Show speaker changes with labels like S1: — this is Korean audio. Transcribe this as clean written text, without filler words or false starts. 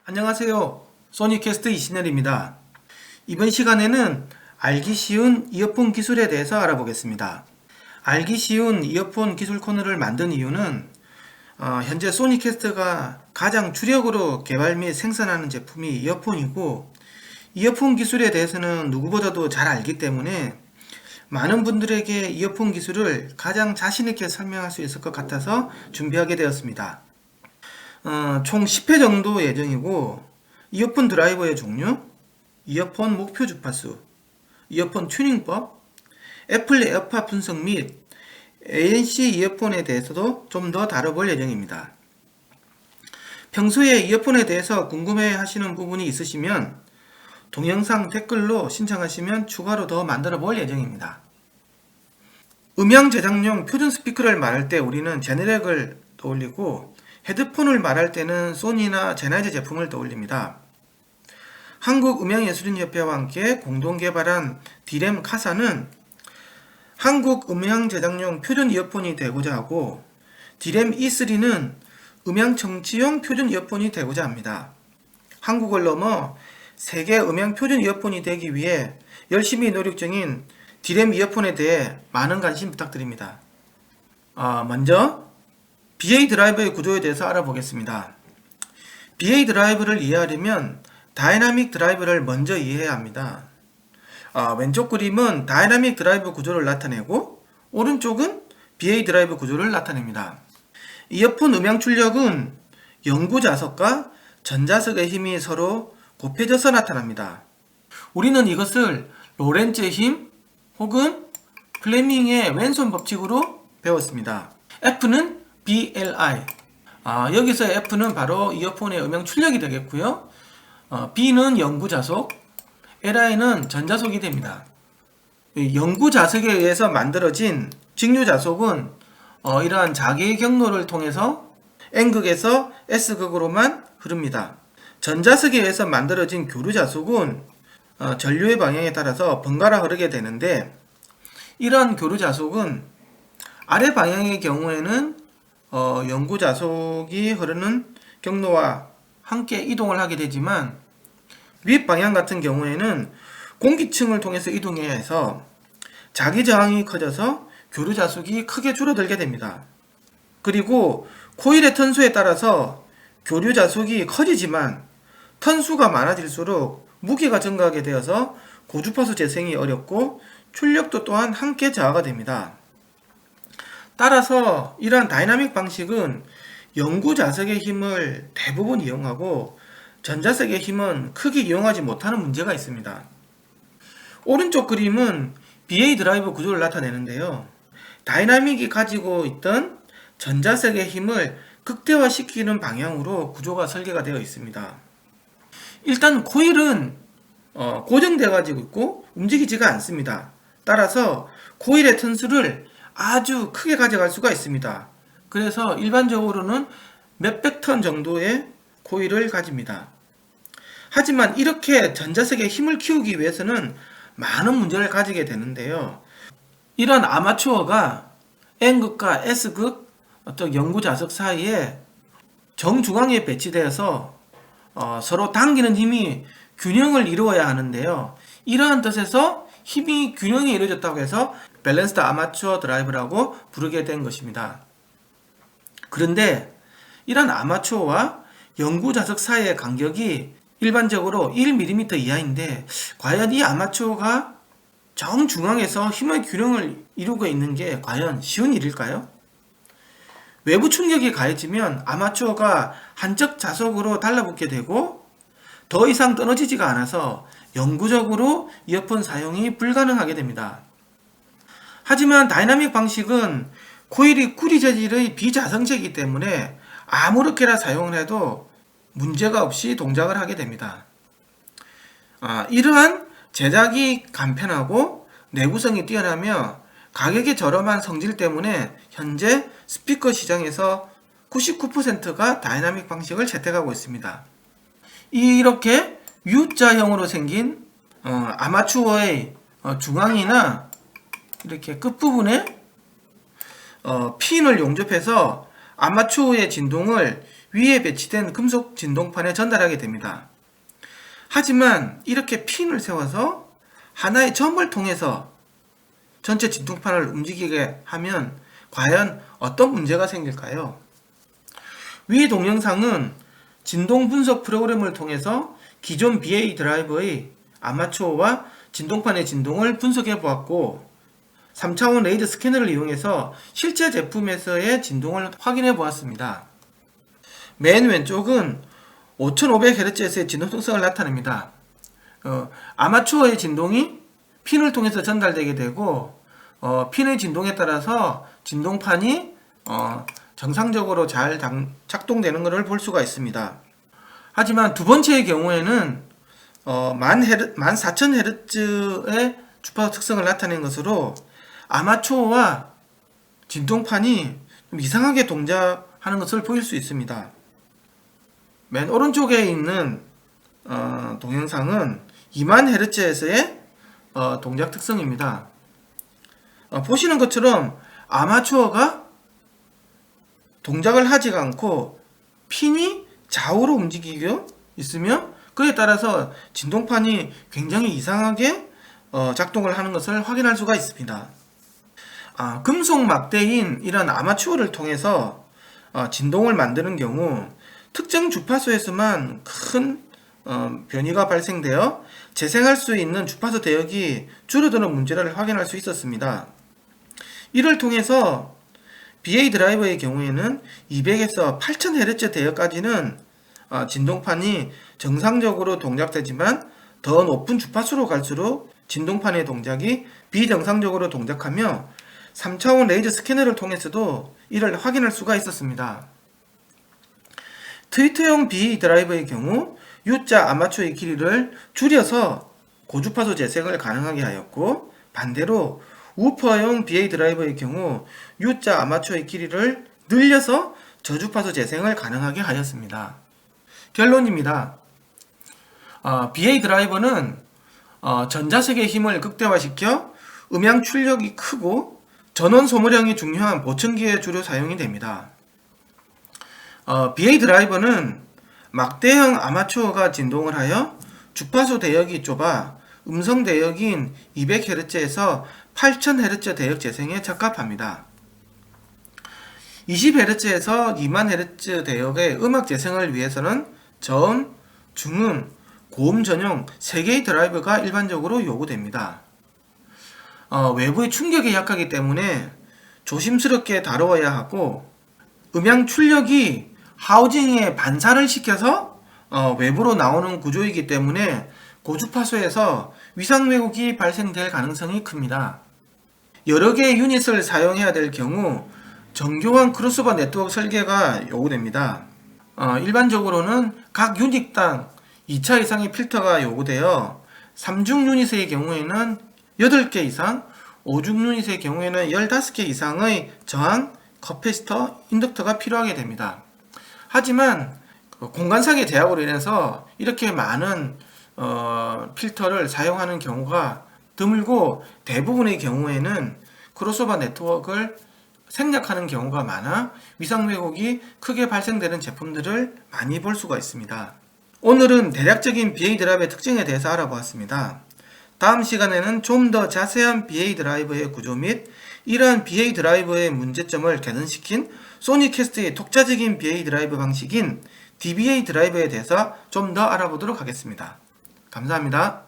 S1: 안녕하세요. 소니캐스트 이신열입니다. 이번 시간에는 알기 쉬운 이어폰 기술에 대해서 알아보겠습니다. 알기 쉬운 이어폰 기술 코너를 만든 이유는 현재 소니캐스트가 가장 주력으로 개발 및 생산하는 제품이 이어폰이고, 이어폰 기술에 대해서는 누구보다도 잘 알기 때문에 많은 분들에게 이어폰 기술을 가장 자신있게 설명할 수 있을 것 같아서 준비하게 되었습니다. 총 10회 정도 예정이고, 이어폰 드라이버의 종류, 이어폰 목표 주파수, 이어폰 튜닝법, 애플 에어팟 분석 및 ANC 이어폰에 대해서도 좀 더 다뤄볼 예정입니다. 평소에 이어폰에 대해서 궁금해 하시는 부분이 있으시면 동영상 댓글로 신청하시면 추가로 더 만들어 볼 예정입니다. 음향 제작용 표준 스피커를 말할 때 우리는 제네렉을 떠올리고, 헤드폰을 말할 때는 소니나 제나이저 제품을 떠올립니다. 한국음향예술인협회와 함께 공동 개발한 디램 카사는 한국 음향 제작용 표준 이어폰이 되고자 하고, 디램 E3는 음향 청취용 표준 이어폰이 되고자 합니다. 한국을 넘어 세계 음향 표준 이어폰이 되기 위해 열심히 노력 중인 디램 이어폰에 대해 많은 관심 부탁드립니다. 먼저 BA 드라이버의 구조에 대해서 알아보겠습니다. BA 드라이브를 이해하려면 다이나믹 드라이브를 먼저 이해해야 합니다. 왼쪽 그림은 다이나믹 드라이브 구조를 나타내고, 오른쪽은 BA 드라이브 구조를 나타냅니다. 이어폰 음향 출력은 영구 자석과 전자석의 힘이 서로 곱해져서 나타납니다. 우리는 이것을 로렌츠의 힘 혹은 플레밍의 왼손 법칙으로 배웠습니다. F는 BLI. 여기서 F는 바로 이어폰의 음향 출력이 되겠고요. B는 영구 자석, LI는 전자석이 됩니다. 영구 자석에 의해서 만들어진 직류 자석은 이러한 자개 경로를 통해서 N극에서 S극으로만 흐릅니다. 전자석에 의해서 만들어진 교류 자석은 전류의 방향에 따라서 번갈아 흐르게 되는데, 이러한 교류 자석은 아래 방향의 경우에는 영구 자석이 흐르는 경로와 함께 이동을 하게 되지만, 윗 방향 같은 경우에는 공기층을 통해서 이동해야 해서 자기 저항이 커져서 교류 자석이 크게 줄어들게 됩니다. 그리고 코일의 턴수에 따라서 교류 자석이 커지지만 턴수가 많아질수록 무게가 증가하게 되어서 고주파수 재생이 어렵고 출력도 또한 함께 저하가 됩니다. 따라서 이러한 다이나믹 방식은 영구 자석의 힘을 대부분 이용하고, 전자석의 힘은 크게 이용하지 못하는 문제가 있습니다. 오른쪽 그림은 BA 드라이브 구조를 나타내는데요. 다이나믹이 가지고 있던 전자석의 힘을 극대화시키는 방향으로 구조가 설계가 되어 있습니다. 일단 코일은 고정되어 가지고 있고 움직이지가 않습니다. 따라서 코일의 턴수를 아주 크게 가져갈 수가 있습니다. 그래서 일반적으로는 몇백 턴 정도의 코일을 가집니다. 하지만 이렇게 전자석의 힘을 키우기 위해서는 많은 문제를 가지게 되는데요. 이런 아마추어가 N극과 S극 어떤 영구 자석 사이에 정중앙에 배치되어서 서로 당기는 힘이 균형을 이루어야 하는데요. 이러한 뜻에서 힘이 균형이 이루어졌다고 해서 밸런스드 아마추어 드라이브라고 부르게 된 것입니다. 그런데 이런 아마추어와 영구 자석 사이의 간격이 일반적으로 1mm 이하인데, 과연 이 아마추어가 정중앙에서 힘의 균형을 이루고 있는 게 과연 쉬운 일일까요? 외부 충격이 가해지면 아마추어가 한쪽 자석으로 달라붙게 되고 더 이상 떨어지지가 않아서 영구적으로 이어폰 사용이 불가능하게 됩니다. 하지만 다이나믹 방식은 코일이 구리 재질의 비자성체이기 때문에 아무렇게나 사용을 해도 문제가 없이 동작을 하게 됩니다. 이러한 제작이 간편하고 내구성이 뛰어나며 가격이 저렴한 성질 때문에 현재 스피커 시장에서 99%가 다이나믹 방식을 채택하고 있습니다. 이렇게 U자형으로 생긴 아마추어의 중앙이나 이렇게 끝부분에 핀을 용접해서 아마추어의 진동을 위에 배치된 금속 진동판에 전달하게 됩니다. 하지만 이렇게 핀을 세워서 하나의 점을 통해서 전체 진동판을 움직이게 하면 과연 어떤 문제가 생길까요? 위 동영상은 진동 분석 프로그램을 통해서 기존 BA 드라이버의 아마추어와 진동판의 진동을 분석해 보았고 3차원 레이저 스캐너를 이용해서 실제 제품에서의 진동을 확인해 보았습니다. 맨 왼쪽은 5500Hz의 진동 특성을 나타냅니다. 아마추어의 진동이 핀을 통해서 전달되게 되고 핀의 진동에 따라서 진동판이 정상적으로 잘 작동되는 것을 볼 수가 있습니다. 하지만 두 번째의 경우에는 14,000Hz의 주파수 특성을 나타낸 것으로 아마추어와 진동판이 좀 이상하게 동작하는 것을 보일 수 있습니다. 맨 오른쪽에 있는 동영상은 20,000Hz에서의 동작 특성입니다. 보시는 것처럼 아마추어가 동작을 하지 않고 핀이 좌우로 움직이고 있으며 그에 따라서 진동판이 굉장히 이상하게 작동을 하는 것을 확인할 수가 있습니다. 금속 막대인 이런 아마추어를 통해서 진동을 만드는 경우 특정 주파수에서만 큰 변이가 발생되어 재생할 수 있는 주파수 대역이 줄어드는 문제를 확인할 수 있었습니다. 이를 통해서 BA 드라이버의 경우에는 200에서 8000Hz 대역까지는 진동판이 정상적으로 동작되지만 더 높은 주파수로 갈수록 진동판의 동작이 비정상적으로 동작하며 3차원 레이저 스캐너를 통해서도 이를 확인할 수가 있었습니다. 트위터용 BA 드라이버의 경우 U자 아마추어의 길이를 줄여서 고주파수 재생을 가능하게 하였고 반대로 우퍼용 BA 드라이버의 경우 U자 아마추어의 길이를 늘려서 저주파수 재생을 가능하게 하였습니다. 결론입니다. BA 드라이버는 전자색의 힘을 극대화시켜 음향 출력이 크고 전원 소모량이 중요한 보청기에 주로 사용이 됩니다. BA 드라이버는 막대형 아마추어가 진동을 하여 주파수 대역이 좁아 음성 대역인 200Hz에서 8000Hz 대역 재생에 적합합니다. 20Hz에서 20,000Hz 대역의 음악 재생을 위해서는 저음, 중음, 고음 전용 3개의 드라이버가 일반적으로 요구됩니다. 외부의 충격에 약하기 때문에 조심스럽게 다루어야 하고 음향 출력이 하우징에 반사를 시켜서 외부로 나오는 구조이기 때문에 고주파수에서 위상 왜곡이 발생될 가능성이 큽니다. 여러 개의 유닛을 사용해야 될 경우 정교한 크로스오버 네트워크 설계가 요구됩니다. 일반적으로는 각 유닛당 2차 이상의 필터가 요구되어 3중 유닛의 경우에는 8개 이상, 5중 유닛의 경우에는 15개 이상의 저항, 커패시터, 인덕터가 필요하게 됩니다. 하지만 공간상의 제약으로 인해서 이렇게 많은 필터를 사용하는 경우가 드물고 대부분의 경우에는 크로스오버 네트워크를 생략하는 경우가 많아 위상 왜곡이 크게 발생되는 제품들을 많이 볼 수가 있습니다. 오늘은 대략적인 BA 드라이버의 특징에 대해서 알아보았습니다. 다음 시간에는 좀 더 자세한 BA 드라이버의 구조 및 이러한 BA 드라이버의 문제점을 개선시킨 소니캐스트의 독자적인 BA 드라이버 방식인 DBA 드라이버에 대해서 좀 더 알아보도록 하겠습니다. 감사합니다.